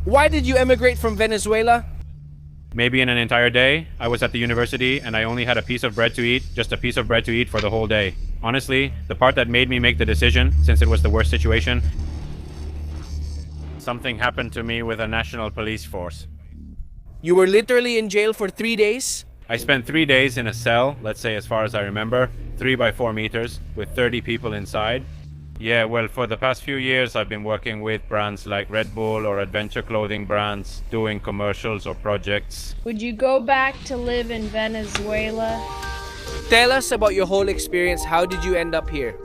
Why did you emigrate from Venezuela? Maybe in an entire day, I was at the university and I only had a piece of bread to eat, just a piece of bread to eat for the whole day. Honestly, the part that made me make the decision, since it was the worst situation, something happened to me with a national police force. You were literally in jail for 3 days? I spent 3 days in a cell, let's say as far as I remember, 3 by 4 meters, with 30 people inside. Yeah, well, for the past few years, I've been working with brands like Red Bull or adventure clothing brands, doing commercials or projects. Would you go back to live in Venezuela? Tell us about your whole experience. How did you end up here?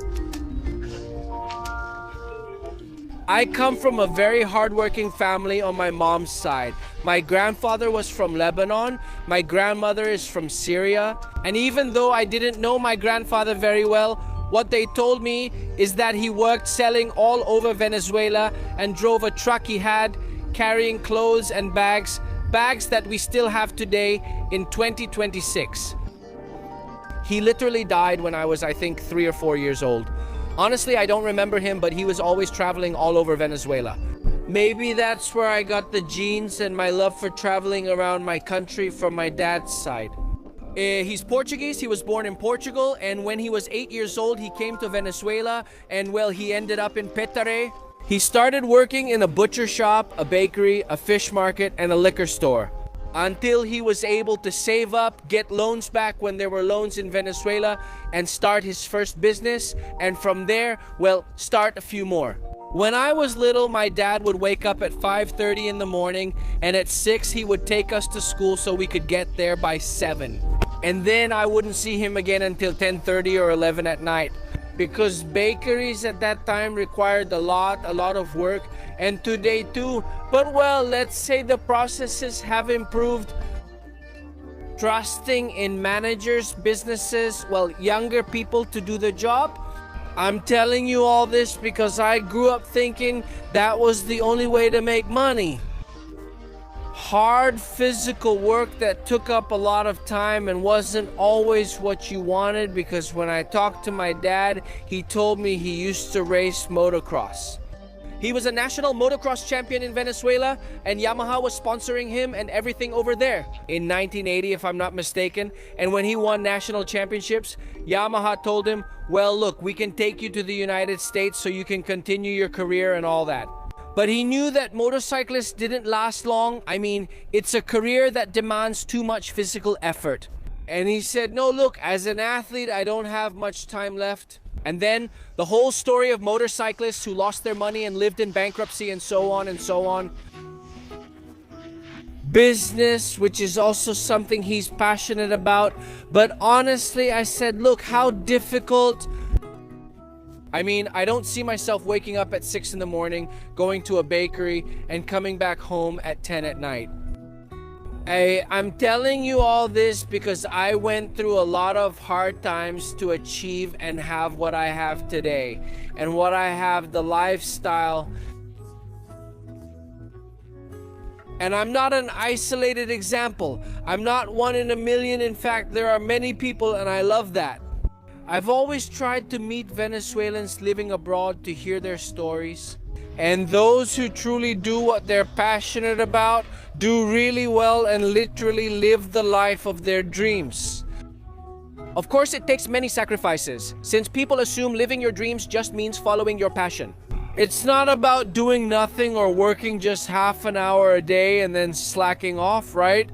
I come from a very hardworking family on my mom's side. My grandfather was from Lebanon, my grandmother is from Syria, and even though I didn't know my grandfather very well, what they told me is that he worked selling all over Venezuela and drove a truck he had, carrying clothes and bags that we still have today in 2026. He literally died when I was, I think, 3 or 4 years old. Honestly, I don't remember him, but he was always traveling all over Venezuela. Maybe that's where I got the genes and my love for traveling around my country from my dad's side. He's Portuguese, he was born in Portugal, and when he was 8 years old, he came to Venezuela, and well, he ended up in Petare. He started working in a butcher shop, a bakery, a fish market, and a liquor store, until he was able to save up, get loans back when there were loans in Venezuela, and start his first business, and from there, well, start a few more. When I was little, my dad would wake up at 5:30 in the morning, and at 6 he would take us to school so we could get there by 7. And then I wouldn't see him again until 10:30 or 11 at night, because bakeries at that time required a lot of work, and today too. But well, let's say the processes have improved. Trusting in managers, businesses, well, younger people to do the job. I'm telling you all this because I grew up thinking that was the only way to make money. Hard physical work that took up a lot of time and wasn't always what you wanted, because when I talked to my dad, he told me he used to race motocross. He was a national motocross champion in Venezuela, and Yamaha was sponsoring him and everything over there in 1980, if I'm not mistaken. And when he won national championships, Yamaha told him, well, look, we can take you to the United States so you can continue your career and all that. But he knew that motorcyclists didn't last long. I mean, it's a career that demands too much physical effort. And he said, no, look, as an athlete, I don't have much time left. And then the whole story of motorcyclists who lost their money and lived in bankruptcy and so on and so on. Business, which is also something he's passionate about. But honestly, I said, look, how difficult. I mean, I don't see myself waking up at 6 in the morning, going to a bakery, and coming back home at 10 at night. I'm telling you all this because I went through a lot of hard times to achieve and have what I have today. And what I have, the lifestyle. And I'm not an isolated example. I'm not one in a million. In fact, there are many people, and I love that. I've always tried to meet Venezuelans living abroad to hear their stories. And those who truly do what they're passionate about do really well and literally live the life of their dreams. Of course, it takes many sacrifices, since people assume living your dreams just means following your passion. It's not about doing nothing or working just half an hour a day and then slacking off, right?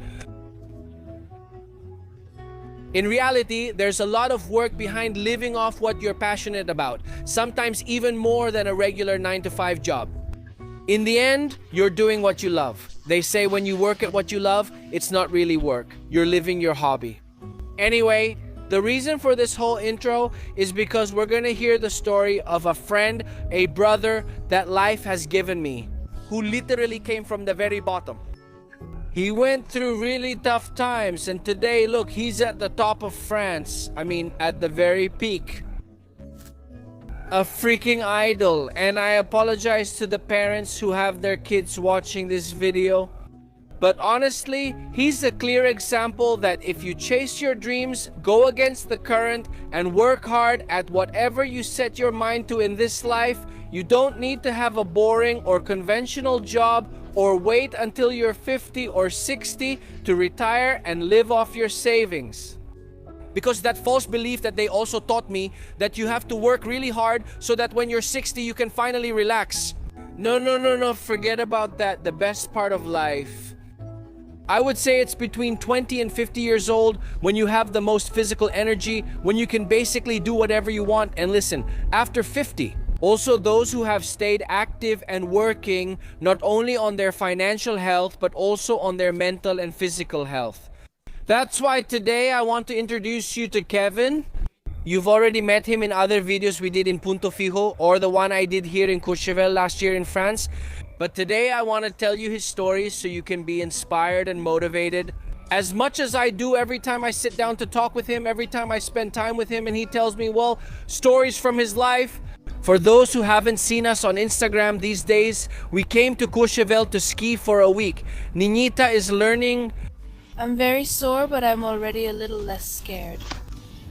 In reality, there's a lot of work behind living off what you're passionate about, sometimes even more than a regular 9-to-5 job. In the end, you're doing what you love. They say when you work at what you love, it's not really work. You're living your hobby. Anyway, the reason for this whole intro is because we're gonna hear the story of a friend, a brother that life has given me, who literally came from the very bottom. He went through really tough times, and today, look, he's at the top of France. I mean, at the very peak. A freaking idol. And I apologize to the parents who have their kids watching this video. But honestly, he's a clear example that if you chase your dreams, go against the current, and work hard at whatever you set your mind to in this life, you don't need to have a boring or conventional job or wait until you're 50 or 60 to retire and live off your savings. Because that false belief that they also taught me that you have to work really hard so that when you're 60 you can finally relax. No, no, no, no, forget about that. The best part of life, I would say it's between 20 and 50 years old when you have the most physical energy, when you can basically do whatever you want. And listen, after 50, also those who have stayed active and working not only on their financial health but also on their mental and physical health. That's why today I want to introduce you to Kevin. You've already met him in other videos we did in Punto Fijo or the one I did here in Courchevel last year in France. But today I want to tell you his stories so you can be inspired and motivated. As much as I do every time I sit down to talk with him, every time I spend time with him and he tells me, well, stories from his life. For those who haven't seen us on Instagram these days, we came to Courchevel to ski for a week. Niñita is learning. I'm very sore, but I'm already a little less scared.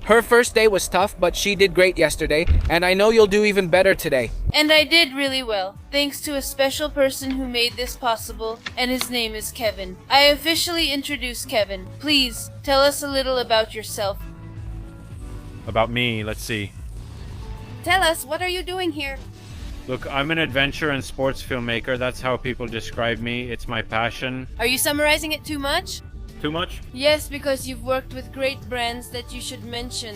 Her first day was tough, but she did great yesterday, and I know you'll do even better today. And I did really well, thanks to a special person who made this possible, and his name is Kevin. I officially introduce Kevin. Please, tell us a little about yourself. About me, let's see. Tell us, what are you doing here? Look, I'm an adventure and sports filmmaker. That's how people describe me. It's my passion. Are you summarizing it too much? Too much? Yes, because you've worked with great brands that you should mention.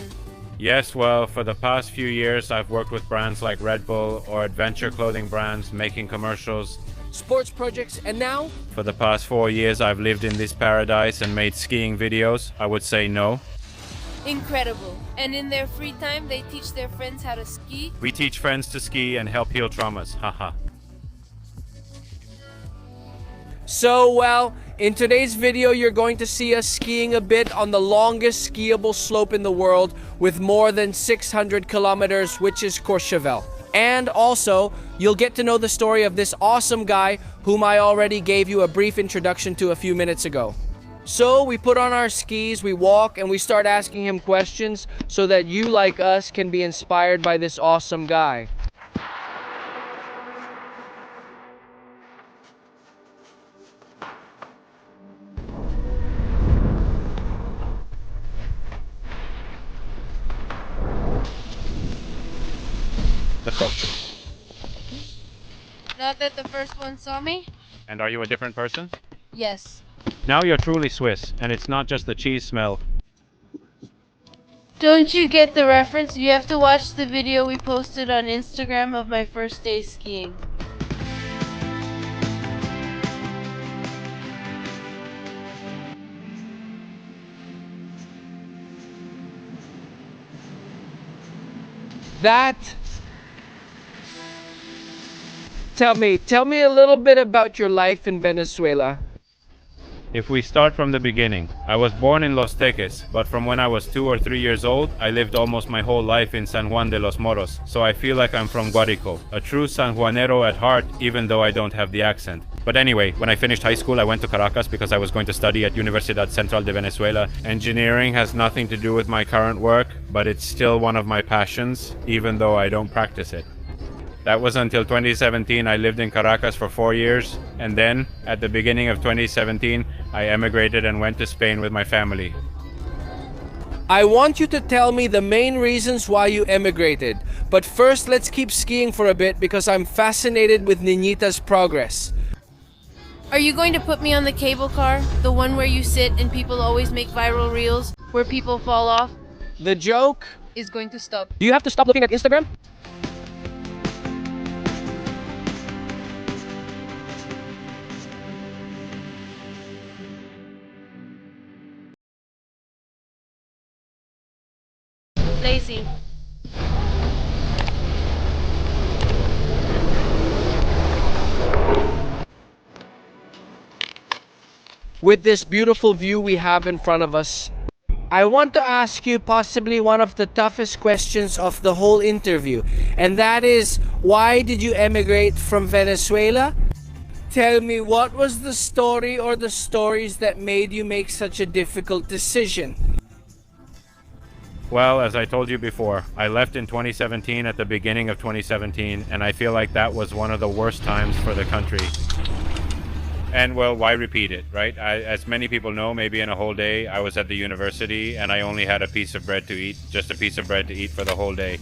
Yes, well, for the past few years, I've worked with brands like Red Bull or adventure clothing brands making commercials. Sports projects, and now? For the past 4 years, I've lived in this paradise and made skiing videos. I would say no. Incredible. And in their free time, they teach their friends how to ski? We teach friends to ski and help heal traumas. Haha. So, well, in today's video, you're going to see us skiing a bit on the longest skiable slope in the world with more than 600 kilometers, which is Courchevel. And also, you'll get to know the story of this awesome guy whom I already gave you a brief introduction to a few minutes ago. So, we put on our skis, we walk, and we start asking him questions so that you, like us, can be inspired by this awesome guy. Not that the first one saw me? And are you a different person? Yes. Now you're truly Swiss, and it's not just the cheese smell. Don't you get the reference? You have to watch the video we posted on Instagram of my first day skiing. Tell me a little bit about your life in Venezuela. If we start from the beginning, I was born in Los Teques, but from when I was 2 or 3 years old, I lived almost my whole life in San Juan de los Moros, so I feel like I'm from Guarico, a true San Juanero at heart, even though I don't have the accent. But anyway, when I finished high school, I went to Caracas because I was going to study at Universidad Central de Venezuela. Engineering has nothing to do with my current work, but it's still one of my passions, even though I don't practice it. That was until 2017. I lived in Caracas for 4 years, and then, at the beginning of 2017, I emigrated and went to Spain with my family. I want you to tell me the main reasons why you emigrated. But first, let's keep skiing for a bit because I'm fascinated with Niñita's progress. Are you going to put me on the cable car? The one where you sit and people always make viral reels where people fall off? The joke Is going to stop. Do you have to stop looking at Instagram? Lazy. With this beautiful view we have in front of us, I want to ask you possibly one of the toughest questions of the whole interview, and that is, why did you emigrate from Venezuela? Tell me, what was the story or the stories that made you make such a difficult decision? Well, as I told you before, I left in 2017 at the beginning of 2017, and I feel like that was one of the worst times for the country. And well, why repeat it, right? As many people know, maybe in a whole day, I was at the university and I only had a piece of bread to eat, just a piece of bread to eat for the whole day.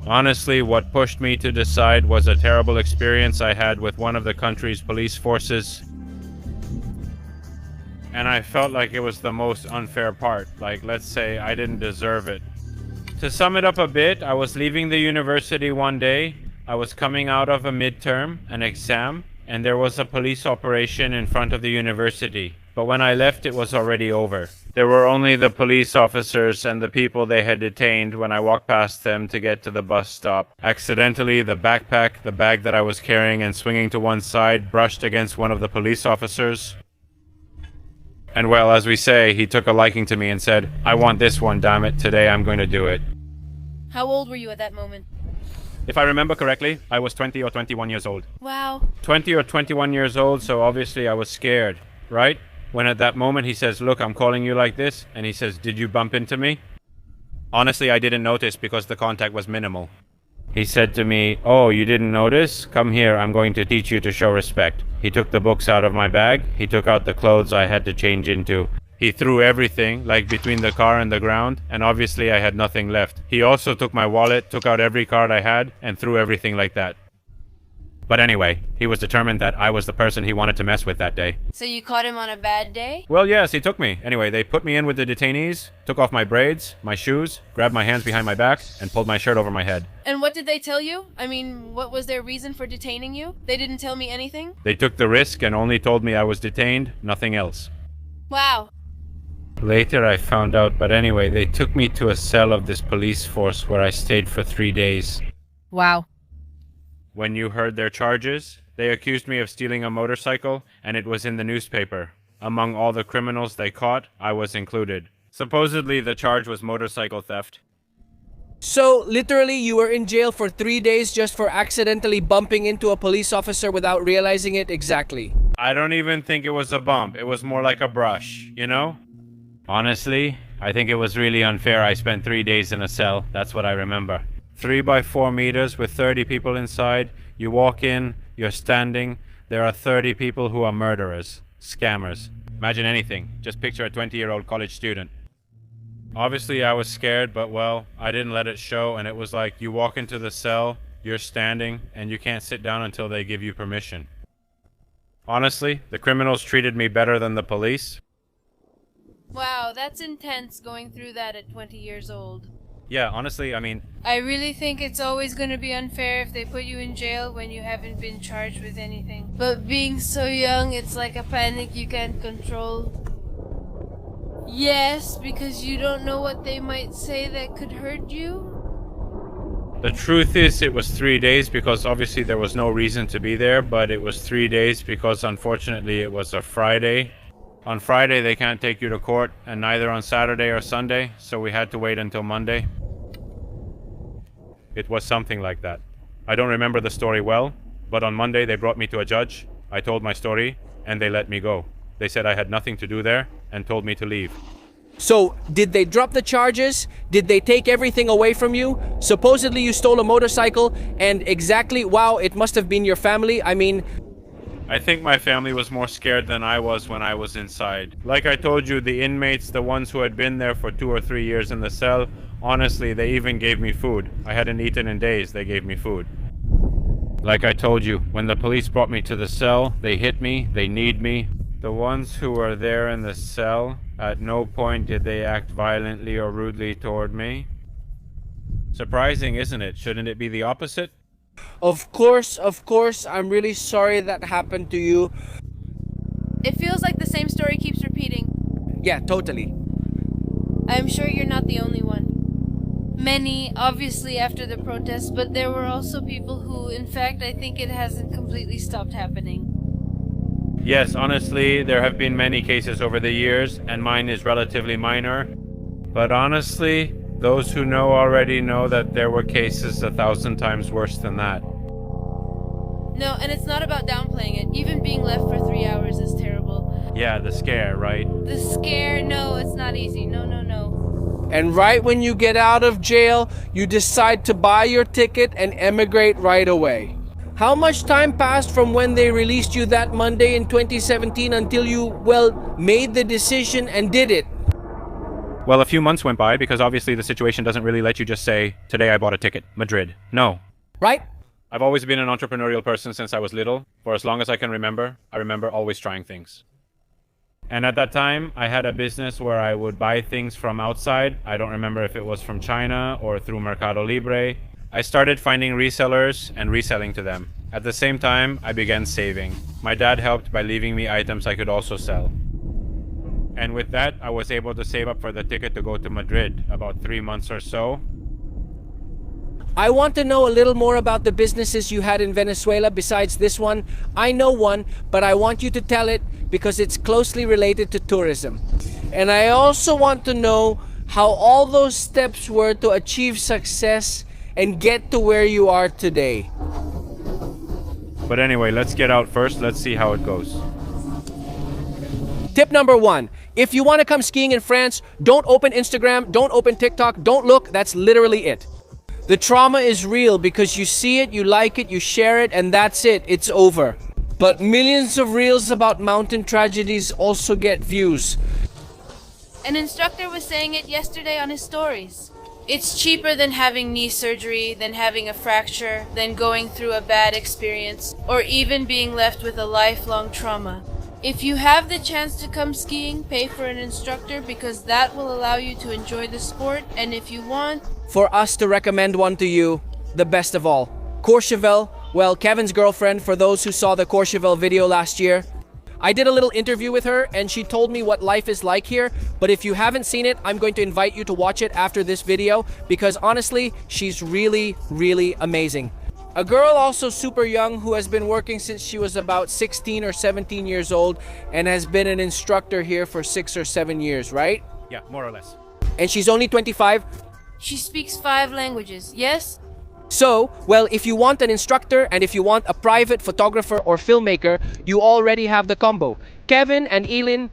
Honestly, what pushed me to decide was a terrible experience I had with one of the country's police forces. And I felt like it was the most unfair part. Like, let's say I didn't deserve it. To sum it up a bit, I was leaving the university one day. I was coming out of a midterm, an exam, and there was a police operation in front of the university. But when I left, it was already over. There were only the police officers and the people they had detained when I walked past them to get to the bus stop. Accidentally, the backpack, the bag that I was carrying and swinging to one side, brushed against one of the police officers. And well, as we say, he took a liking to me and said, "I want this one, damn it, today I'm going to do it." How old were you at that moment? If I remember correctly, I was 20 or 21 years old. Wow. 20 or 21 years old, so obviously I was scared, right? When at that moment he says, "Look, I'm calling you like this," and he says, "Did you bump into me?" Honestly, I didn't notice because the contact was minimal. He said to me, "Oh, you didn't notice? Come here, I'm going to teach you to show respect." He took the books out of my bag. He took out the clothes I had to change into. He threw everything, like between the car and the ground, and obviously I had nothing left. He also took my wallet, took out every card I had, and threw everything like that. But anyway, he was determined that I was the person he wanted to mess with that day. So you caught him on a bad day? Well, yes, he took me. Anyway, they put me in with the detainees, took off my braids, my shoes, grabbed my hands behind my back, and pulled my shirt over my head. And what did they tell you? I mean, what was their reason for detaining you? They didn't tell me anything? They took the risk and only told me I was detained, nothing else. Wow. Later I found out, but anyway, they took me to a cell of this police force where I stayed for 3 days. Wow. When you heard their charges, they accused me of stealing a motorcycle, and it was in the newspaper. Among all the criminals they caught, I was included. Supposedly the charge was motorcycle theft. So, literally, you were in jail for 3 days just for accidentally bumping into a police officer without realizing it exactly. I don't even think it was a bump. It was more like a brush, you know? Honestly, I think it was really unfair I spent 3 days in a cell. That's what I remember. 3 by 4 meters with 30 people inside. You walk in, you're standing. There are 30 people who are murderers, scammers. Imagine anything. Just picture a 20-year-old college student. Obviously, I was scared, but well, I didn't let it show, and it was like you walk into the cell, you're standing, and you can't sit down until they give you permission. Honestly, the criminals treated me better than the police. Wow, that's intense going through that at 20 years old. Yeah, honestly, I mean... I really think it's always going to be unfair if they put you in jail when you haven't been charged with anything. But being so young, it's like a panic you can't control. Yes, because you don't know what they might say that could hurt you. The truth is, it was 3 days because obviously there was no reason to be there, but it was 3 days because unfortunately it was a Friday. On Friday they can't take you to court, and neither on Saturday or Sunday, so we had to wait until Monday. It was something like that. I don't remember the story well, but on Monday they brought me to a judge. I told my story, and they let me go. They said I had nothing to do there, and told me to leave. So, did they drop the charges? Did they take everything away from you? Supposedly you stole a motorcycle, and exactly, wow, it must have been your family. I mean... I think my family was more scared than I was when I was inside. Like I told you, the inmates, the ones who had been there for 2 or 3 years in the cell, honestly, they even gave me food. I hadn't eaten in days, they gave me food. Like I told you, when the police brought me to the cell, they hit me, they kneed me. The ones who were there in the cell, at no point did they act violently or rudely toward me. Surprising, isn't it? Shouldn't it be the opposite? Of course, I'm really sorry that happened to you. It feels like the same story keeps repeating. Yeah, totally. I'm sure you're not the only one. Many, obviously, after the protests, but there were also people who, in fact, I think it hasn't completely stopped happening. Yes, honestly, there have been many cases over the years, and mine is relatively minor. But honestly, those who know already know that there were cases 1,000 times worse than that. No, and it's not about downplaying it. Even being left for 3 hours is terrible. Yeah, the scare, right? The scare, no, it's not easy. No. And right when you get out of jail, you decide to buy your ticket and emigrate right away. How much time passed from when they released you that Monday in 2017 until you, well, made the decision and did it? Well, a few months went by because obviously the situation doesn't really let you just say, today I bought a ticket, Madrid. No. Right? I've always been an entrepreneurial person since I was little. For as long as I can remember, I remember always trying things. And at that time, I had a business where I would buy things from outside. I don't remember if it was from China or through Mercado Libre. I started finding resellers and reselling to them. At the same time, I began saving. My dad helped by leaving me items I could also sell. And with that, I was able to save up for the ticket to go to Madrid, about 3 months or so. I want to know a little more about the businesses you had in Venezuela besides this one. I know one, but I want you to tell it because it's closely related to tourism. And I also want to know how all those steps were to achieve success and get to where you are today. But anyway, let's get out first. Let's see how it goes. Tip number 1. If you want to come skiing in France, don't open Instagram, don't open TikTok, don't look. That's literally it. The trauma is real because you see it, you like it, you share it, and that's it. It's over. But millions of reels about mountain tragedies also get views. An instructor was saying it yesterday on his stories. It's cheaper than having knee surgery, than having a fracture, than going through a bad experience, or even being left with a lifelong trauma. If you have the chance to come skiing, pay for an instructor because that will allow you to enjoy the sport, and if you want, for us to recommend one to you, the best of all. Courchevel, well, Kevin's girlfriend, for those who saw the Courchevel video last year. I did a little interview with her and she told me what life is like here, but if you haven't seen it, I'm going to invite you to watch it after this video because honestly, she's really, really amazing. A girl also super young who has been working since she was about 16 or 17 years old and has been an instructor here for 6 or 7 years, right? Yeah, more or less. And she's only 25. she speaks 5 languages, yes? So, well, if you want an instructor and if you want a private photographer or filmmaker, you already have the combo. Kevin and Elin.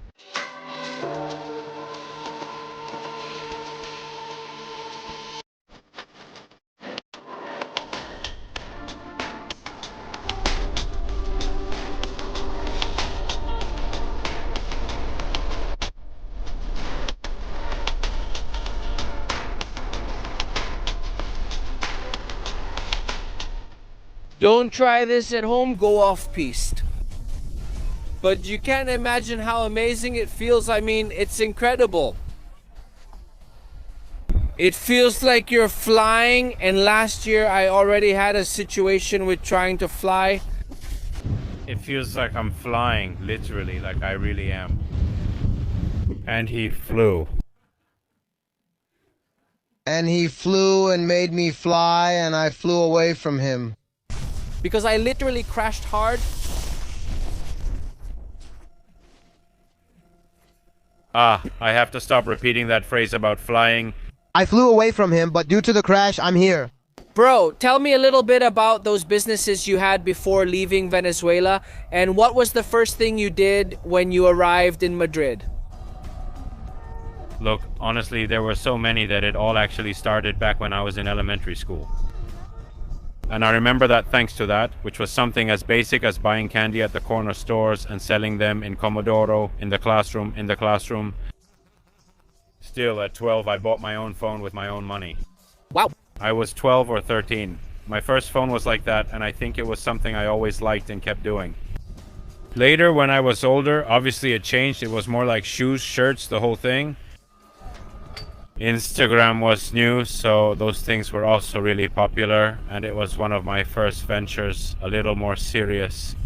Don't try this at home, go off-piste. But you can't imagine how amazing it feels. I mean, it's incredible. It feels like you're flying, and last year I already had a situation with trying to fly. It feels like I'm flying, literally, like I really am. And he flew. And he flew and made me fly, and I flew away from him. Because I literally crashed hard. I have to stop repeating that phrase about flying. I flew away from him, but due to the crash, I'm here. Bro, tell me a little bit about those businesses you had before leaving Venezuela, and what was the first thing you did when you arrived in Madrid? Look, honestly, there were so many that it all actually started back when I was in elementary school. And I remember that thanks to that, which was something as basic as buying candy at the corner stores and selling them in Comodoro, in the classroom. Still, at 12, I bought my own phone with my own money. Wow. I was 12 or 13. My first phone was like that, and I think it was something I always liked and kept doing. Later, when I was older, obviously it changed. It was more like shoes, shirts, the whole thing. Instagram was new, so those things were also really popular, and it was one of my first ventures, a little more serious.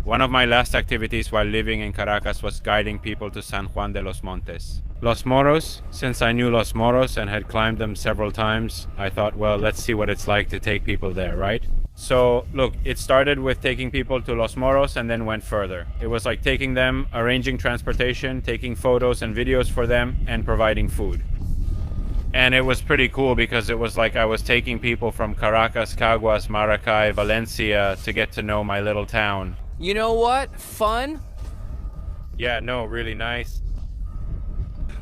One of my last activities while living in Caracas was guiding people to San Juan de los Montes. Los Moros, since I knew Los Moros and had climbed them several times, I thought, well, let's see what it's like to take people there, right? So, look, it started with taking people to Los Moros and then went further. It was like taking them, arranging transportation, taking photos and videos for them, and providing food. And it was pretty cool because it was like I was taking people from Caracas, Caguas, Maracay, Valencia to get to know my little town. You know what? Fun? Yeah, no, really nice.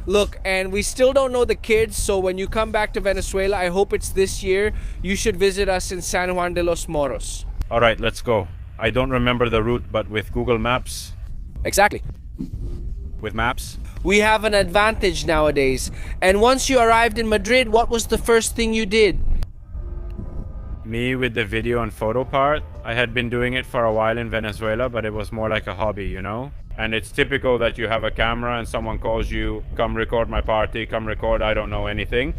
Look, and we still don't know the kids, so when you come back to Venezuela, I hope it's this year, you should visit us in San Juan de los Moros. All right, let's go. I don't remember the route, but with Google Maps, Exactly. with maps, We have an advantage nowadays. And once you arrived in Madrid, what was the first thing you did? me with the video and photo part, I had been doing it for a while in Venezuela, but it was more like a hobby, you know? And it's typical that you have a camera and someone calls you, come record my party, come record, I don't know anything.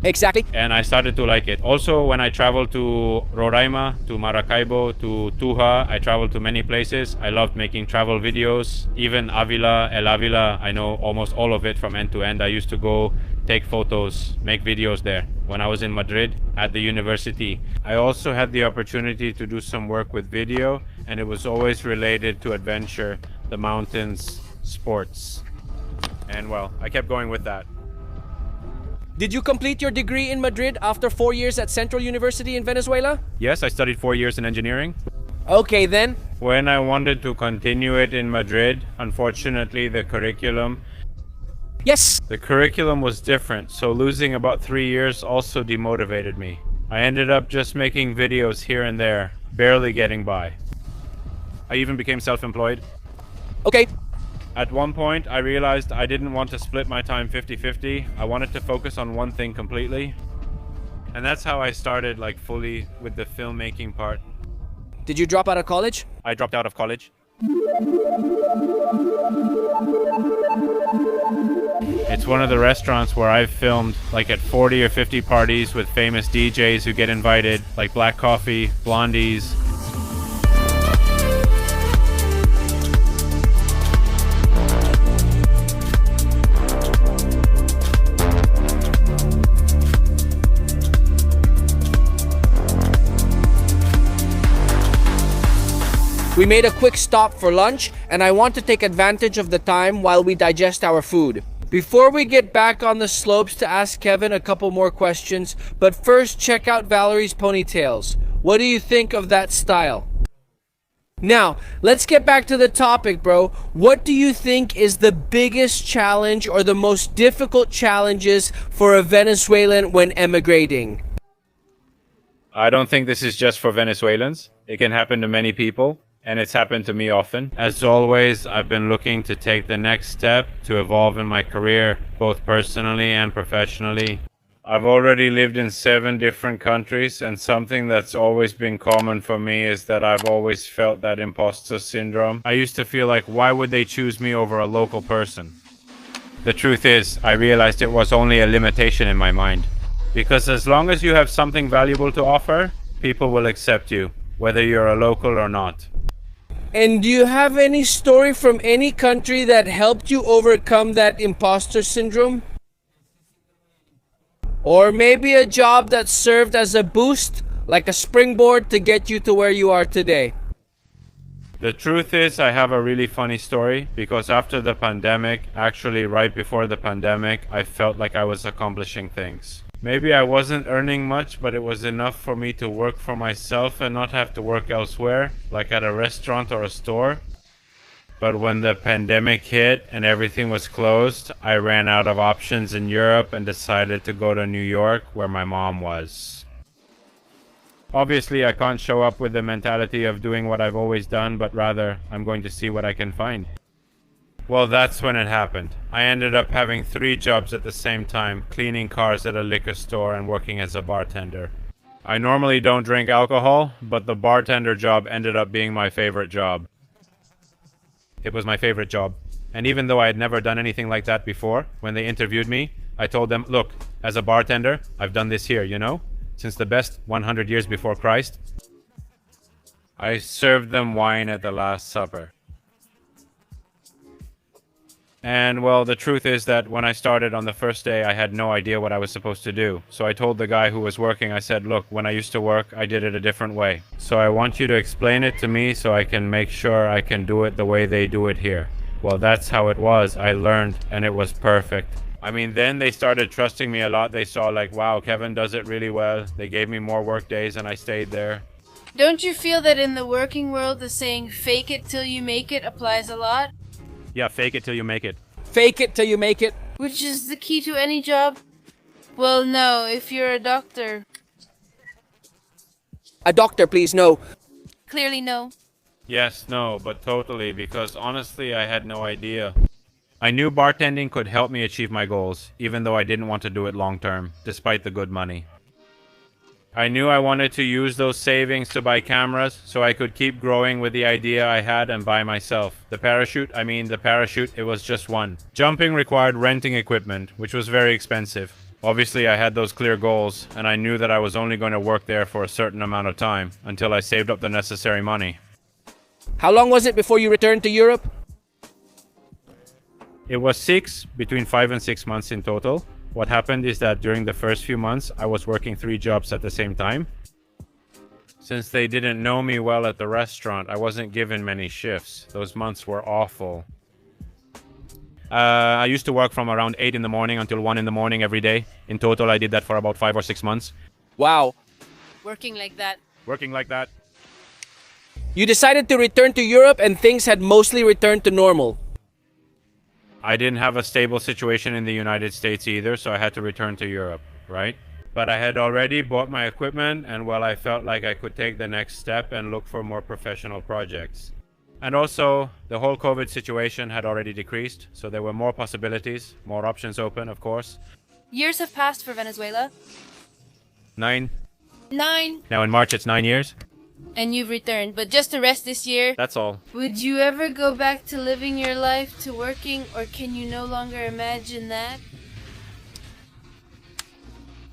Exactly. And I started to like it. Also, when I traveled to Roraima, to Maracaibo, to Tuja, I traveled to many places. I loved making travel videos. Even Avila, El Avila, I know almost all of it from end to end. I used to go take photos, make videos there. When I was in Madrid at the university, I also had the opportunity to do some work with video, and it was always related to adventure, the mountains, sports. And well, I kept going with that. Did you complete your degree in Madrid after 4 years at Central University in Venezuela? Yes, I studied 4 years in engineering. Okay then. When I wanted to continue it in Madrid, unfortunately the curriculum Yes. was different, so losing about 3 years also demotivated me. I ended up just making videos here and there, barely getting by. I even became self-employed. Okay. At one point, I realized I didn't want to split my time 50-50. I wanted to focus on one thing completely. And that's how I started like fully with the filmmaking part. Did you drop out of college? I dropped out of college. It's one of the restaurants where I've filmed like at 40 or 50 parties with famous DJs who get invited, like Black Coffee, Blondies. We made a quick stop for lunch, and I want to take advantage of the time while we digest our food. Before we get back on the slopes to ask Kevin a couple more questions, but first check out Valerie's ponytails. What do you think of that style? Now, let's get back to the topic, bro. What do you think is the biggest challenge or the most difficult challenges for a Venezuelan when emigrating? I don't think this is just for Venezuelans. It can happen to many people, and it's happened to me often. As always, I've been looking to take the next step to evolve in my career, both personally and professionally. I've already lived in 7 different countries, and something that's always been common for me is that I've always felt that imposter syndrome. I used to feel like, why would they choose me over a local person? The truth is, I realized it was only a limitation in my mind. Because as long as you have something valuable to offer, people will accept you, whether you're a local or not. And do you have any story from any country that helped you overcome that imposter syndrome? Or maybe a job that served as a boost, like a springboard to get you to where you are today? The truth is, I have a really funny story, because after the pandemic, actually right before the pandemic, I felt like I was accomplishing things. Maybe I wasn't earning much, but it was enough for me to work for myself and not have to work elsewhere, like at a restaurant or a store. But when the pandemic hit and everything was closed, I ran out of options in Europe and decided to go to New York, where my mom was. Obviously, I can't show up with the mentality of doing what I've always done, but rather, I'm going to see what I can find. Well, that's when it happened. I ended up having 3 jobs at the same time, cleaning cars at a liquor store and working as a bartender. I normally don't drink alcohol, but the bartender job ended up being my favorite job. It was my favorite job. And even though I had never done anything like that before, when they interviewed me, I told them, look, as a bartender, I've done this here, you know? Since the best 100 years before Christ. I served them wine at the Last Supper. And well, the truth is that when I started on the first day, I had no idea what I was supposed to do. So I told the guy who was working, I said, look, when I used to work, I did it a different way. So I want you to explain it to me so I can make sure I can do it the way they do it here. Well, that's how it was. I learned and it was perfect. I mean, then they started trusting me a lot. They saw like, wow, Kevin does it really well. They gave me more work days and I stayed there. Don't you feel that in the working world the saying fake it till you make it applies a lot? Yeah, fake it till you make it. Fake it till you make it. Which is the key to any job? Well, no, if you're a doctor. A doctor, please, no. Clearly no. Yes, no, but totally, because honestly, I had no idea. I knew bartending could help me achieve my goals, even though I didn't want to do it long term, despite the good money. I knew I wanted to use those savings to buy cameras, so I could keep growing with the idea I had and buy myself. The parachute, it was just one. Jumping required renting equipment, which was very expensive. Obviously, I had those clear goals, and I knew that I was only going to work there for a certain amount of time, until I saved up the necessary money. How long was it before you returned to Europe? It was between 5 and 6 months in total. What happened is that during the first few months, I was working 3 jobs at the same time. Since they didn't know me well at the restaurant, I wasn't given many shifts. Those months were awful. I used to work from around 8 in the morning until 1 in the morning every day. In total, I did that for about 5 or 6 months. Wow. Working like that. Working like that. You decided to return to Europe and things had mostly returned to normal. I didn't have a stable situation in the United States either, so I had to return to Europe, right? But I had already bought my equipment, and well, I felt like I could take the next step and look for more professional projects. And also, the whole COVID situation had already decreased, so there were more possibilities, more options open, of course. Years have passed for Venezuela. 9. 9. Now in March it's 9 years. And you've returned, but just to rest this year. That's all. Would you ever go back to living your life, to working, or can you no longer imagine that?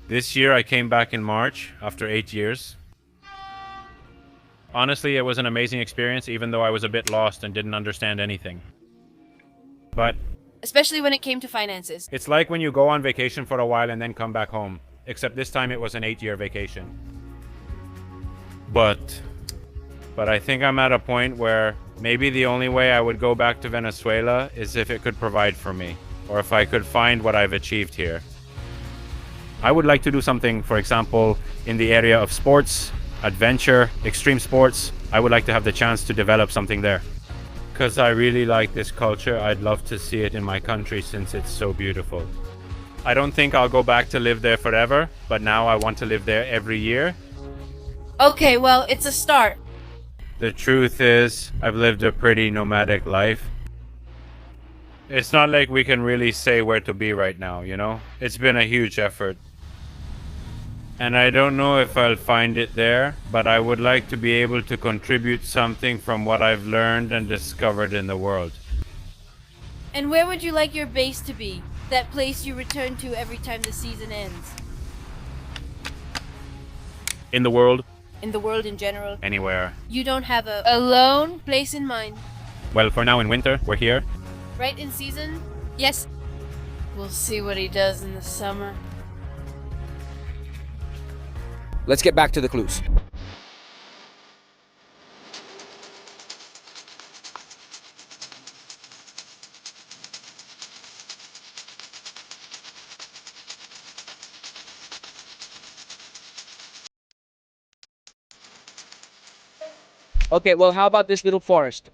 This year I came back in March after 8 years. Honestly, it was an amazing experience, even though I was a bit lost and didn't understand anything. But Especially when it came to finances. it's like when you go on vacation for a while and then come back home. Except this time it was an 8-year vacation. But I think I'm at a point where maybe the only way I would go back to Venezuela is if it could provide for me, or if I could find what I've achieved here. I would like to do something, for example, in the area of sports, adventure, extreme sports. I would like to have the chance to develop something there. Because I really like this culture, I'd love to see it in my country since it's so beautiful. I don't think I'll go back to live there forever, but now I want to live there every year. Okay, well, it's a start. The truth is, I've lived a pretty nomadic life. It's not like we can really say where to be right now, you know? It's been a huge effort. And I don't know if I'll find it there, but I would like to be able to contribute something from what I've learned and discovered in the world. And where would you like your base to be? That place you return to every time the season ends? In the world, In the world in general? anywhere. You don't have a lone place in mind? Well, for now in winter, we're here. Right in season? Yes. We'll see what he does in the summer. Let's get back to the clues. Okay, well, how about this little forest?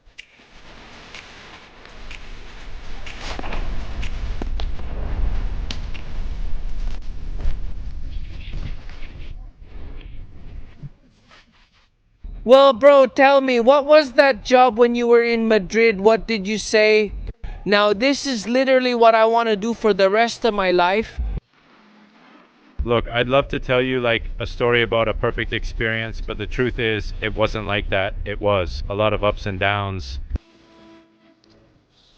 Well, bro, tell me, what was that job when you were in Madrid? What did you say? Now, this is literally what I want to do for the rest of my life. Look, I'd love to tell you like a story about a perfect experience, but the truth is, it wasn't like that. It was a lot of ups and downs.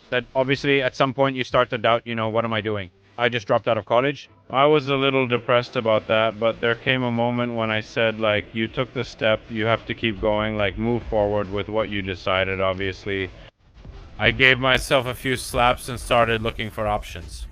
That obviously at some point you start to doubt, what am I doing? I just dropped out of college. I was a little depressed about that, but there came a moment when I said, like, you took the step, you have to keep going, like, move forward with what you decided, obviously. I gave myself a few slaps and started looking for options.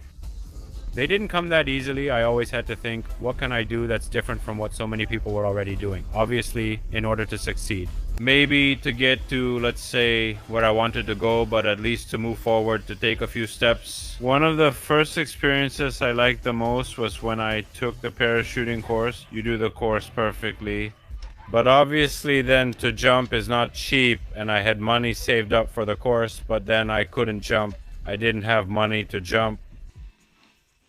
They didn't come that easily. I always had to think, what can I do that's different from what so many people were already doing? Obviously, in order to succeed. Maybe to get to, let's say, where I wanted to go, but at least to move forward, to take a few steps. One of the first experiences I liked the most was when I took the parachuting course. You do the course perfectly. But obviously then to jump is not cheap, and I had money saved up for the course, but then I couldn't jump. I didn't have money to jump.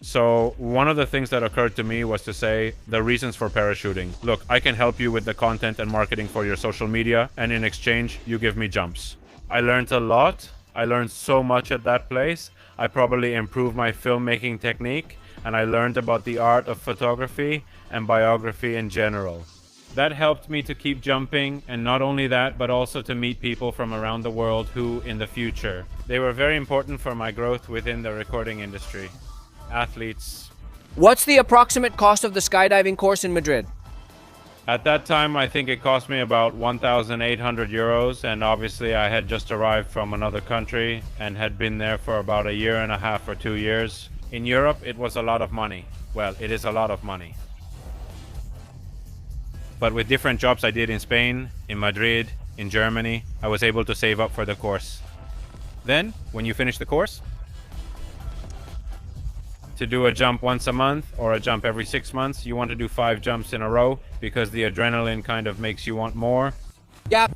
So one of the things that occurred to me was to say the reasons for parachuting. Look, I can help you with the content and marketing for your social media, and in exchange, you give me jumps. I learned a lot. I learned so much at that place. I probably improved my filmmaking technique, and I learned about the art of photography and biography in general. That helped me to keep jumping, and not only that, but also to meet people from around the world who, in the future, they were very important for my growth within the recording industry. Athletes. What's the approximate cost of the skydiving course in Madrid? At that time, I think it cost me about 1,800 euros, and obviously I had just arrived from another country and had been there for about a year and a half or 2 years. In Europe, it was a lot of money. Well, it is a lot of money. But with different jobs I did in Spain, in Madrid, in Germany, I was able to save up for the course. Then, when you finish the course, to do a jump once a month or a jump every 6 months, you want to do 5 jumps in a row because the adrenaline kind of makes you want more. Yeah.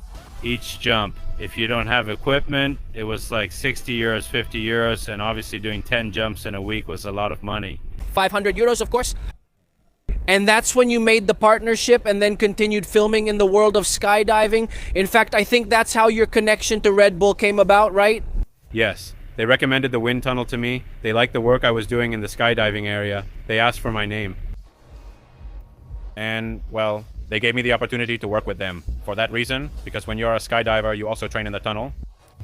Each jump. If you don't have equipment, it was like 60 euros, 50 euros, and obviously doing 10 jumps in a week was a lot of money. 500 euros, of course. And that's when you made the partnership and then continued filming in the world of skydiving. In fact, I think that's how your connection to Red Bull came about, right? Yes. They recommended the wind tunnel to me. They liked the work I was doing in the skydiving area. They asked for my name. And, well, they gave me the opportunity to work with them. For that reason, because when you're a skydiver, you also train in the tunnel.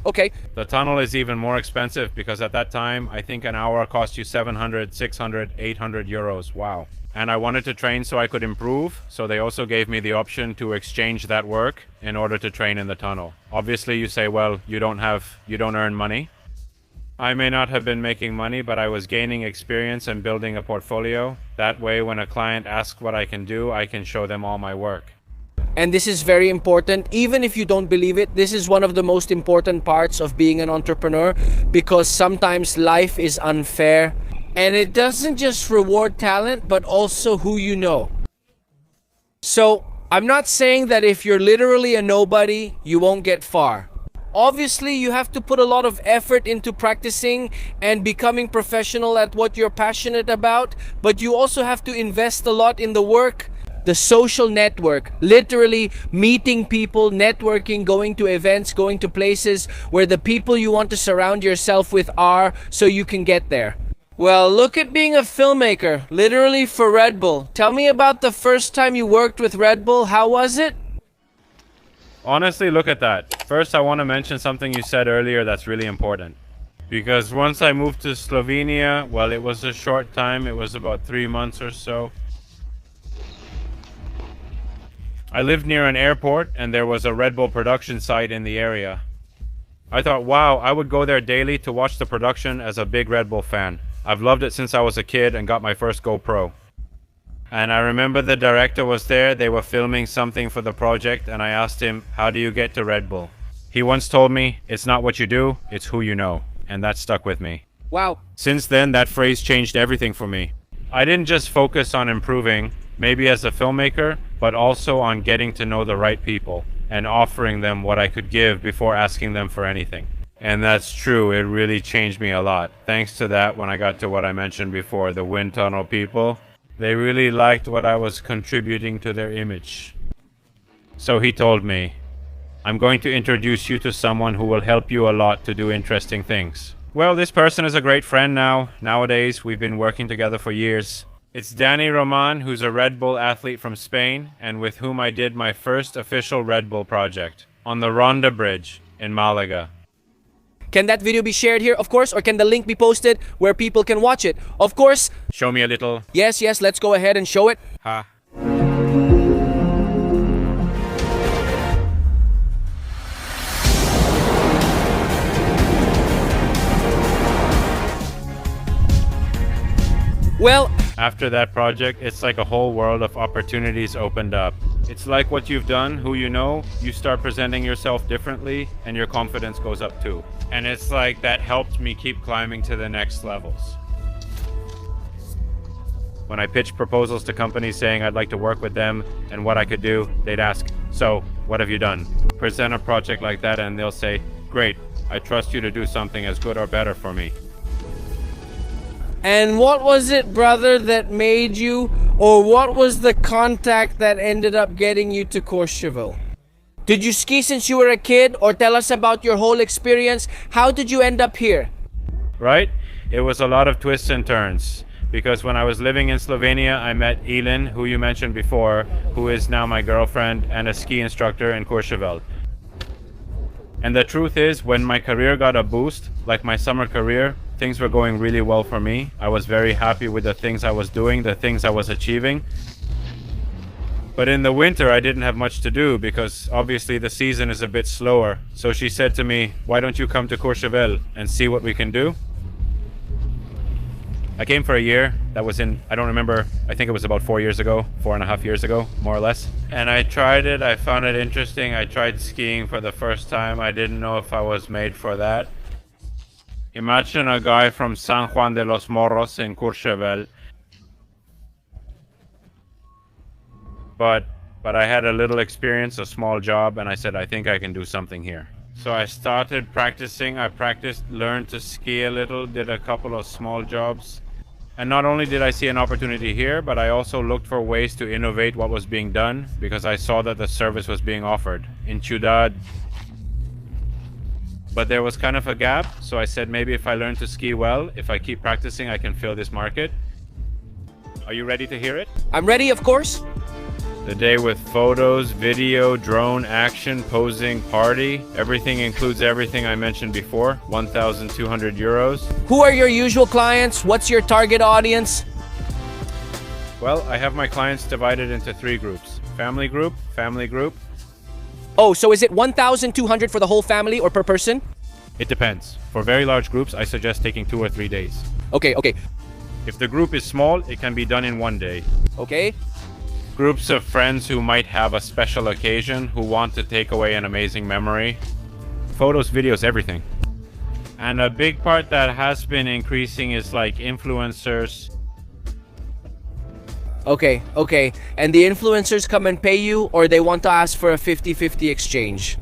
Okay. The tunnel is even more expensive because at that time, I think an hour cost you 700, 600, 800 euros. Wow. And I wanted to train so I could improve, so they also gave me the option to exchange that work in order to train in the tunnel. Obviously, you say, well, you don't earn money. I may not have been making money, but I was gaining experience and building a portfolio. That way, when a client asks what I can do, I can show them all my work. And this is very important. Even if you don't believe it, this is one of the most important parts of being an entrepreneur, because sometimes life is unfair and it doesn't just reward talent, but also who you know. So I'm not saying that if you're literally a nobody, you won't get far. Obviously, you have to put a lot of effort into practicing and becoming professional at what you're passionate about, but you also have to invest a lot in the work, the social network, literally meeting people, networking, going to events, going to places where the people you want to surround yourself with are, so you can get there. Well, look at being a filmmaker, literally for Red Bull. Tell me about the first time you worked with Red Bull. How was it? Honestly, look at that. First, I want to mention something you said earlier that's really important. Because once I moved to Slovenia, well, it was a short time. It was about 3 months or so. I lived near an airport and there was a Red Bull production site in the area. I thought, wow, I would go there daily to watch the production as a big Red Bull fan. I've loved it since I was a kid and got my first GoPro. And I remember the director was there, they were filming something for the project, and I asked him, how do you get to Red Bull? He once told me, it's not what you do, it's who you know. And that stuck with me. Wow. Since then, that phrase changed everything for me. I didn't just focus on improving, maybe as a filmmaker, but also on getting to know the right people and offering them what I could give before asking them for anything. And that's true, it really changed me a lot. Thanks to that, when I got to what I mentioned before, the wind tunnel people, they really liked what I was contributing to their image. So he told me, I'm going to introduce you to someone who will help you a lot to do interesting things. Well, this person is a great friend now. Nowadays, we've been working together for years. It's Danny Roman, who's a Red Bull athlete from Spain, and with whom I did my first official Red Bull project on the Ronda Bridge in Malaga. Can that video be shared here, of course, or can the link be posted where people can watch it? Of course. Show me a little. Yes, let's go ahead and show it. Ha. Well, after that project, it's like a whole world of opportunities opened up. It's like what you've done, who you know, you start presenting yourself differently and your confidence goes up too. And it's like that helped me keep climbing to the next levels. When I pitched proposals to companies saying I'd like to work with them and what I could do, they'd ask, so what have you done? Present a project like that and they'll say, great, I trust you to do something as good or better for me. And what was it, brother, that made you, or what was the contact that ended up getting you to Courchevel? Did you ski since you were a kid, or tell us about your whole experience? How did you end up here? Right? It was a lot of twists and turns. Because when I was living in Slovenia, I met Elin, who you mentioned before, who is now my girlfriend and a ski instructor in Courchevel. And the truth is, when my career got a boost, like my summer career, things were going really well for me. I was very happy with the things I was doing, the things I was achieving. But in the winter, I didn't have much to do because obviously the season is a bit slower. So she said to me, why don't you come to Courchevel and see what we can do? I came for a year. That was in, I don't remember, I think it was about 4 years ago, 4.5 years ago, more or less. And I tried it, I found it interesting. I tried skiing for the first time. I didn't know if I was made for that. Imagine a guy from San Juan de los Morros in Courchevel. But I had a little experience, a small job, and I said, I think I can do something here. So I started practicing. I practiced, learned to ski a little, did a couple of small jobs. And not only did I see an opportunity here, but I also looked for ways to innovate what was being done because I saw that the service was being offered in Ciudad. But there was kind of a gap, so I said maybe if I learn to ski well, if I keep practicing, I can fill this market. Are you ready to hear it? I'm ready, of course. The day with photos, video, drone, action, posing, party. Everything includes everything I mentioned before. 1,200 euros. Who are your usual clients? What's your target audience? Well, I have my clients divided into 3 groups. Family group, family group. Oh, so is it 1,200 for the whole family or per person? It depends. For very large groups, I suggest taking 2 or 3 days. Okay. If the group is small, it can be done in 1 day. Okay. Groups of friends who might have a special occasion, who want to take away an amazing memory. Photos, videos, everything. And a big part that has been increasing is like influencers. Okay. And the influencers come and pay you, or they want to ask for a 50-50 exchange?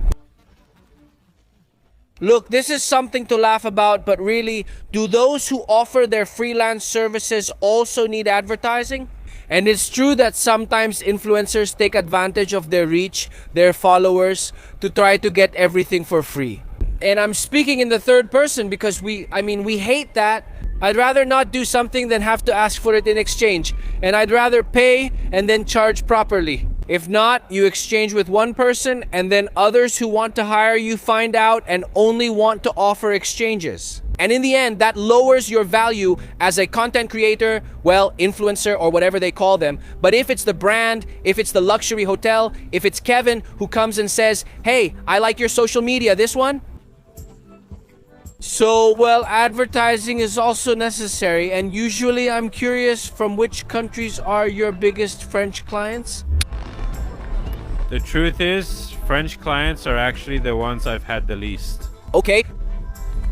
Look, this is something to laugh about, but really, do those who offer their freelance services also need advertising? And it's true that sometimes influencers take advantage of their reach, their followers, to try to get everything for free. And I'm speaking in the third person because we hate that. I'd rather not do something than have to ask for it in exchange. And I'd rather pay and then charge properly. If not, you exchange with one person and then others who want to hire you find out and only want to offer exchanges. And in the end, that lowers your value as a content creator, well, influencer or whatever they call them. But if it's the brand, if it's the luxury hotel, if it's Kevin who comes and says, hey, I like your social media, this one. So, well, advertising is also necessary. And usually I'm curious, from which countries are your biggest French clients? The truth is, French clients are actually the ones I've had the least. Okay.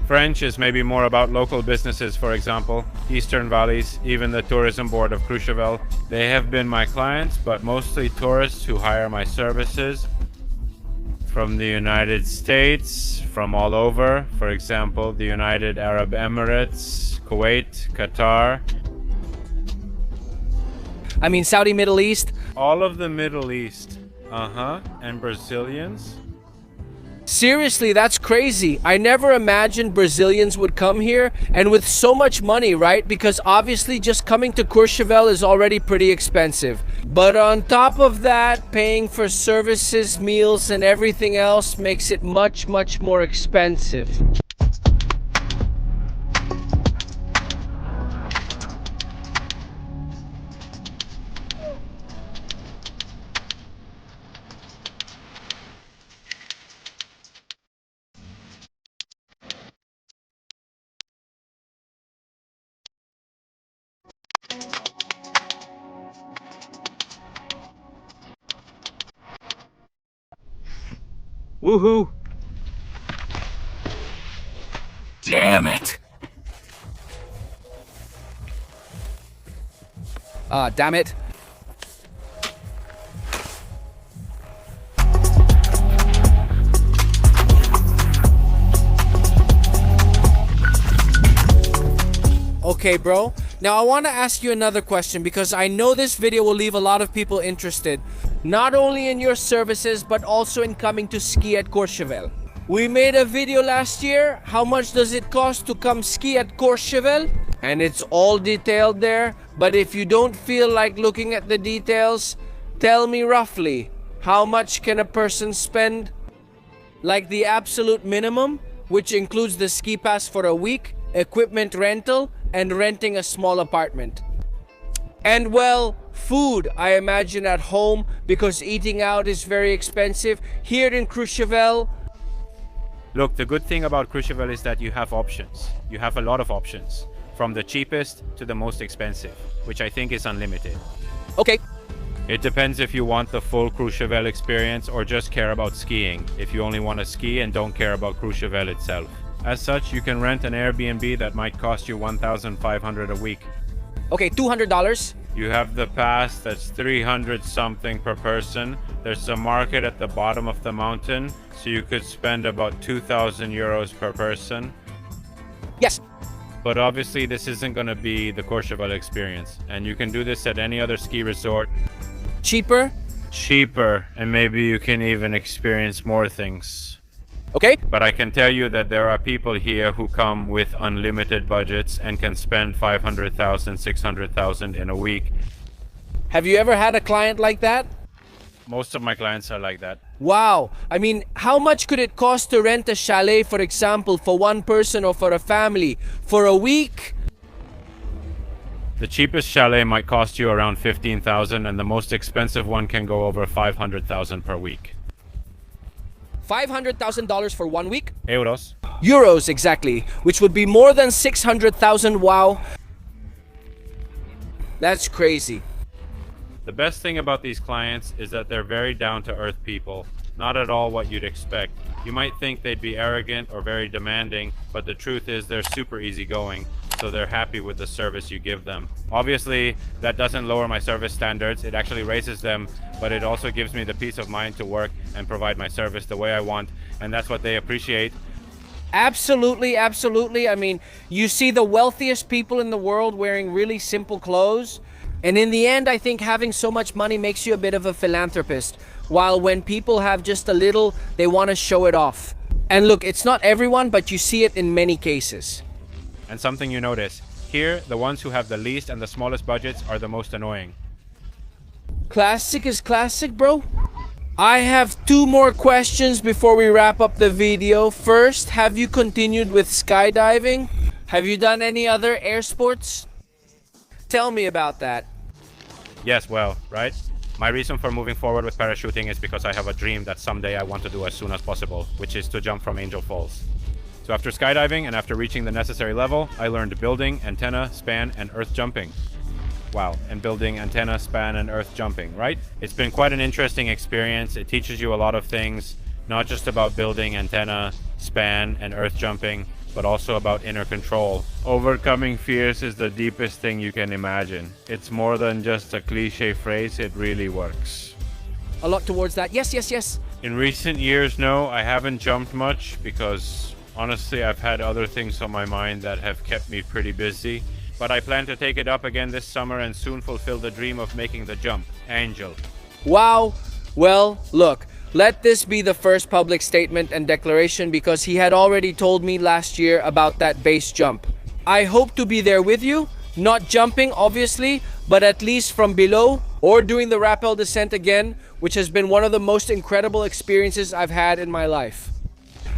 French is maybe more about local businesses, for example, Eastern Valleys, even the tourism board of Courchevel. They have been my clients, but mostly tourists who hire my services from the United States, from all over. For example, the United Arab Emirates, Kuwait, Qatar. I mean, Saudi, Middle East. All of the Middle East. And Brazilians. Seriously, that's crazy. I never imagined Brazilians would come here, and with so much money, right? Because obviously just coming to Courchevel is already pretty expensive. But on top of that, paying for services, meals, and everything else makes it much, much more expensive. Woohoo! Damn it! Damn it. Okay, bro. Now I want to ask you another question because I know this video will leave a lot of people interested, not only in your services, but also in coming to ski at Courchevel. We made a video last year. How much does it cost to come ski at Courchevel? And it's all detailed there. But if you don't feel like looking at the details, tell me roughly, how much can a person spend? Like the absolute minimum, which includes the ski pass for a week, equipment rental, and renting a small apartment. And well, food, I imagine at home, because eating out is very expensive. Here in Courchevel, Look, the good thing about Courchevel is that you have options. You have a lot of options, from the cheapest to the most expensive, which I think is unlimited. okay, It depends if you want the full Courchevel experience or just care about skiing, if you only want to ski and don't care about Courchevel itself. As such, you can rent an Airbnb that might cost you $1,500 a week. okay, $200. You have the pass that's 300 something per person. There's a market at the bottom of the mountain, so you could spend about 2,000 euros per person. Yes. But obviously this isn't going to be the Courchevel experience, and you can do this at any other ski resort. Cheaper. Cheaper, and maybe you can even experience more things. Okay. But I can tell you that there are people here who come with unlimited budgets and can spend 500,000, 600,000 in a week. Have you ever had a client like that? Most of my clients are like that. Wow. I mean, how much could it cost to rent a chalet, for example, for one person or for a family for a week? The cheapest chalet might cost you around 15,000, and the most expensive one can go over 500,000 per week. $500,000 for 1 week? Euros. Euros, exactly, which would be more than 600,000. Wow. That's crazy. The best thing about these clients is that they're very down-to-earth people, not at all what you'd expect. You might think they'd be arrogant or very demanding, but the truth is they're super easygoing, so they're happy with the service you give them. Obviously, that doesn't lower my service standards, it actually raises them, but it also gives me the peace of mind to work and provide my service the way I want, and that's what they appreciate. Absolutely, absolutely. I mean, you see the wealthiest people in the world wearing really simple clothes. And in the end, I think having so much money makes you a bit of a philanthropist. While when people have just a little, they want to show it off. And look, it's not everyone, but you see it in many cases. And something you notice, here, the ones who have the least and the smallest budgets are the most annoying. Classic is classic, bro. I have 2 more questions before we wrap up the video. First, have you continued with skydiving? Have you done any other air sports? Tell me about that. Yes, well, right? My reason for moving forward with parachuting is because I have a dream that someday I want to do as soon as possible, which is to jump from Angel Falls. So after skydiving and after reaching the necessary level, I learned building, antenna, span, and earth jumping. Wow, and building, antenna, span, and earth jumping, right? It's been quite an interesting experience. It teaches you a lot of things, not just about building, antenna, span, and earth jumping, but also about inner control. Overcoming fears is the deepest thing you can imagine. It's more than just a cliche phrase, it really works. A lot towards that. Yes, yes, yes. In recent years, no, I haven't jumped much because honestly I've had other things on my mind that have kept me pretty busy. But I plan to take it up again this summer and soon fulfill the dream of making the jump. Angel. Wow. Well, look. Let this be the first public statement and declaration because he had already told me last year about that base jump. I hope to be there with you, not jumping obviously, but at least from below or doing the rappel descent again, which has been one of the most incredible experiences I've had in my life.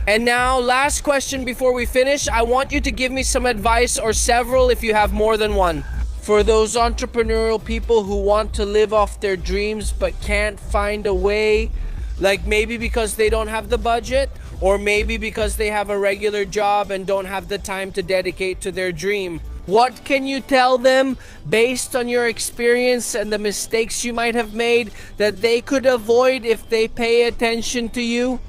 And now, last question before we finish, I want you to give me some advice or several if you have more than one. For those entrepreneurial people who want to live off their dreams but can't find a way, like maybe because they don't have the budget, or maybe because they have a regular job and don't have the time to dedicate to their dream. What can you tell them based on your experience and the mistakes you might have made that they could avoid if they pay attention to you?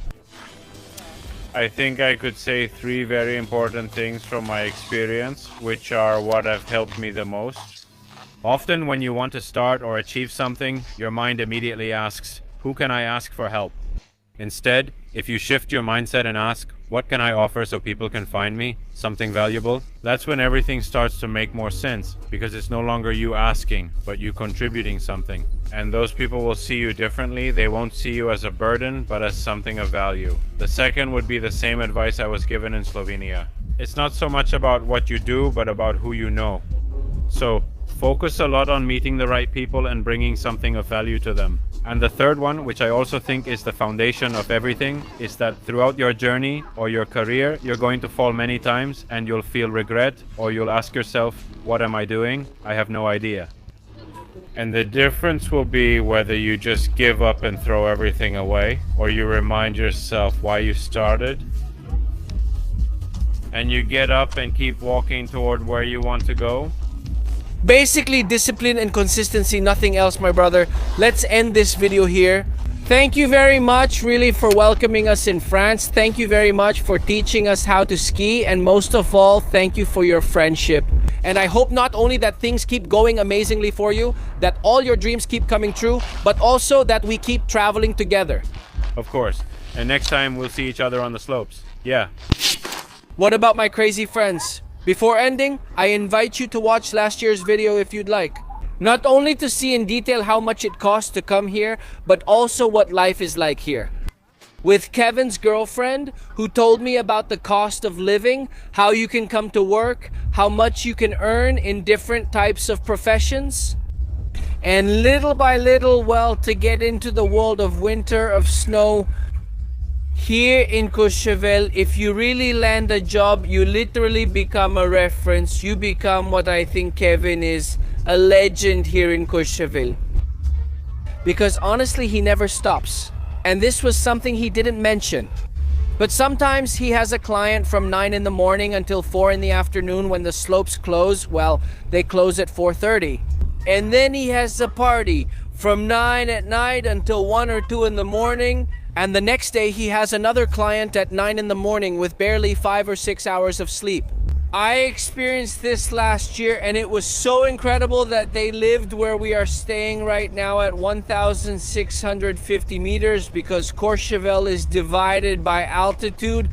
I think I could say 3 very important things from my experience, which are what have helped me the most. Often when you want to start or achieve something, your mind immediately asks, who can I ask for help? Instead, if you shift your mindset and ask, what can I offer so people can find me? Something valuable? That's when everything starts to make more sense, because it's no longer you asking, but you contributing something. And those people will see you differently. They won't see you as a burden, but as something of value. The second would be the same advice I was given in Slovenia. It's not so much about what you do, but about who you know. So, focus a lot on meeting the right people and bringing something of value to them. And the third one, which I also think is the foundation of everything, is that throughout your journey or your career, you're going to fall many times and you'll feel regret, or you'll ask yourself, what am I doing? I have no idea. And the difference will be whether you just give up and throw everything away, or you remind yourself why you started, and you get up and keep walking toward where you want to go. Basically, discipline and consistency, nothing else, my brother. Let's end this video here. Thank you very much, really, for welcoming us in France. Thank you very much for teaching us how to ski. And most of all, thank you for your friendship. And I hope not only that things keep going amazingly for you, that all your dreams keep coming true, but also that we keep traveling together. Of course. And next time we'll see each other on the slopes. Yeah. What about my crazy friends? Before ending, I invite you to watch last year's video if you'd like. Not only to see in detail how much it costs to come here, but also what life is like here. With Kevin's girlfriend, who told me about the cost of living, how you can come to work, how much you can earn in different types of professions. And little by little, well, to get into the world of winter, of snow. Here in Courchevel, if you really land a job, you literally become a reference. You become what I think Kevin is, a legend here in Courchevel. Because honestly, he never stops. And this was something he didn't mention. But sometimes he has a client from 9 in the morning until 4 in the afternoon. When the slopes close, well, they close at 4:30. And then he has a party from 9 at night until 1 or 2 in the morning. And the next day he has another client at 9 in the morning with barely 5 or 6 hours of sleep. I experienced this last year, and it was so incredible that they lived where we are staying right now at 1,650 meters, because Courchevel is divided by altitude.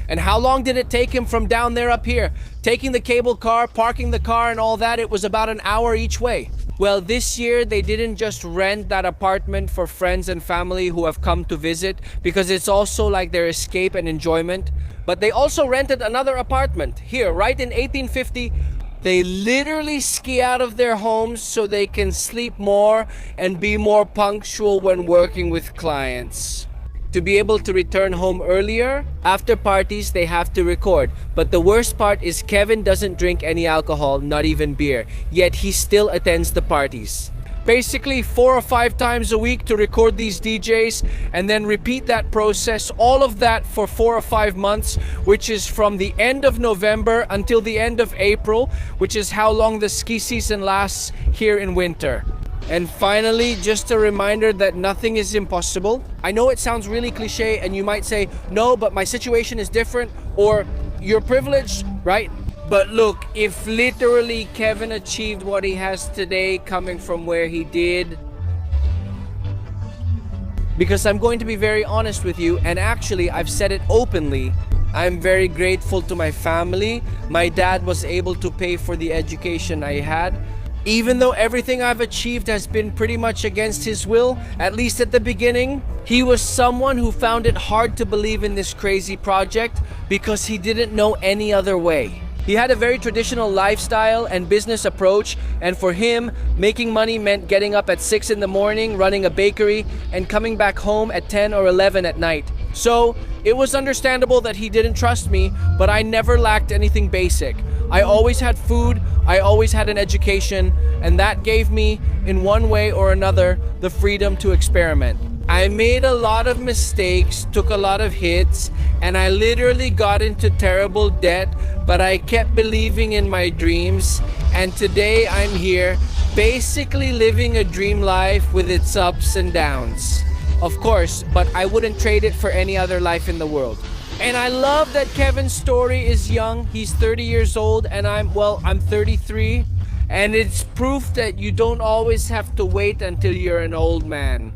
And how long did it take him from down there up here? Taking the cable car, parking the car and all that, it was about an hour each way. Well, this year they didn't just rent that apartment for friends and family who have come to visit, because it's also like their escape and enjoyment. But they also rented another apartment here, right in 1850. They literally ski out of their homes so they can sleep more and be more punctual when working with clients. To be able to return home earlier, after parties they have to record. But the worst part is Kevin doesn't drink any alcohol, not even beer, yet he still attends the parties. Basically 4 or 5 times a week to record these DJs, and then repeat that process, all of that for 4 or 5 months, which is from the end of November until the end of April, which is how long the ski season lasts here in winter. And finally, just a reminder that nothing is impossible. I know it sounds really cliche, and you might say, no, but my situation is different, or you're privileged, right? But look, if literally Kevin achieved what he has today coming from where he did, because I'm going to be very honest with you, and actually I've said it openly, I'm very grateful to my family. My dad was able to pay for the education I had. Even though everything I've achieved has been pretty much against his will, at least at the beginning, he was someone who found it hard to believe in this crazy project because he didn't know any other way. He had a very traditional lifestyle and business approach, and for him, making money meant getting up at 6 in the morning, running a bakery, and coming back home at 10 or 11 at night. So, it was understandable that he didn't trust me, but I never lacked anything basic. I always had food, I always had an education, and that gave me, in one way or another, the freedom to experiment. I made a lot of mistakes, took a lot of hits, and I literally got into terrible debt, but I kept believing in my dreams, and today I'm here, basically living a dream life with its ups and downs. Of course, but I wouldn't trade it for any other life in the world. And I love that Kevin's story is young. He's 30 years old, and I'm 33. And it's proof that you don't always have to wait until you're an old man.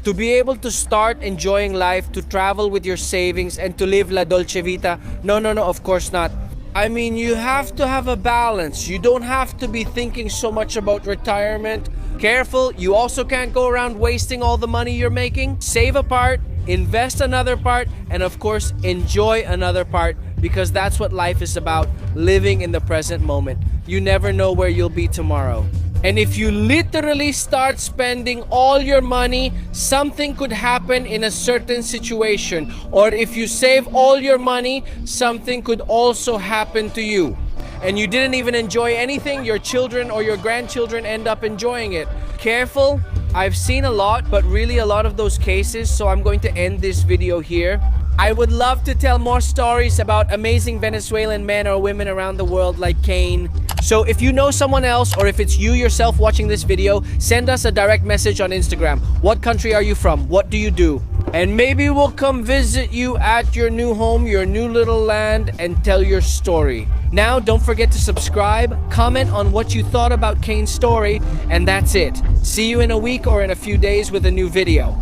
to be able to start enjoying life, to travel with your savings, and to live la dolce vita. No, of course not. I mean, you have to have a balance. You don't have to be thinking so much about retirement. Careful, you also can't go around wasting all the money you're making. Save a part, invest another part, and of course, enjoy another part, because that's what life is about, living in the present moment. You never know where you'll be tomorrow. And if you literally start spending all your money, something could happen in a certain situation. Or if you save all your money, something could also happen to you. And you didn't even enjoy anything, your children or your grandchildren end up enjoying it. Careful, I've seen a lot, but really a lot of those cases, so I'm going to end this video here. I would love to tell more stories about amazing Venezuelan men or women around the world like Kane. So if you know someone else, or if it's you yourself watching this video, send us a direct message on Instagram. What country are you from? What do you do? And maybe we'll come visit you at your new home, your new little land, and tell your story. Now, don't forget to subscribe, comment on what you thought about Kane's story, and that's it. See you in a week or in a few days with a new video.